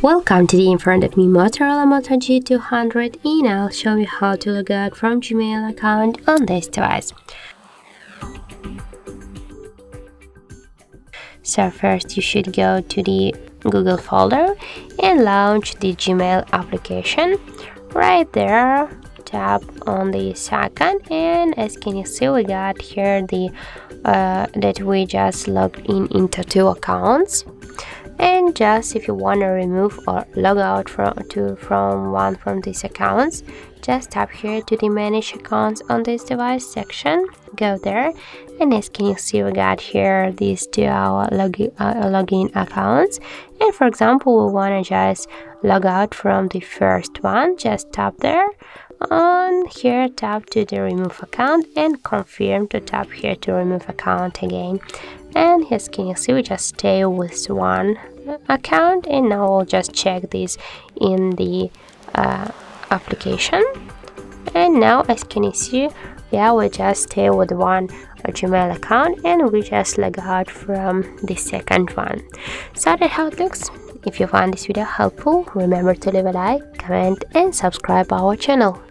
Welcome to the in front of me Motorola Moto G200, and I'll show you how to log out from Gmail account on this device. So first you should go to the Google folder and launch the Gmail application. Right there, tap on the second, and as can you see, we got here the that we just logged in into two accounts. And just if you want to remove or log out from one from these accounts, just tap here to the manage accounts on this device section. Go there, and as can you see, we got here these two login accounts. And for example, we want to just log out from the first one. Just tap there. On here, tap to the remove account and confirm to tap here to remove account again. And as can you see, we just stay with one account, and now we'll just check this in the application. And now as can you see, yeah, we just stay with one Gmail account and we just log out from the second one. So that's how it looks. If you found this video helpful, remember to leave a like, comment and subscribe our channel.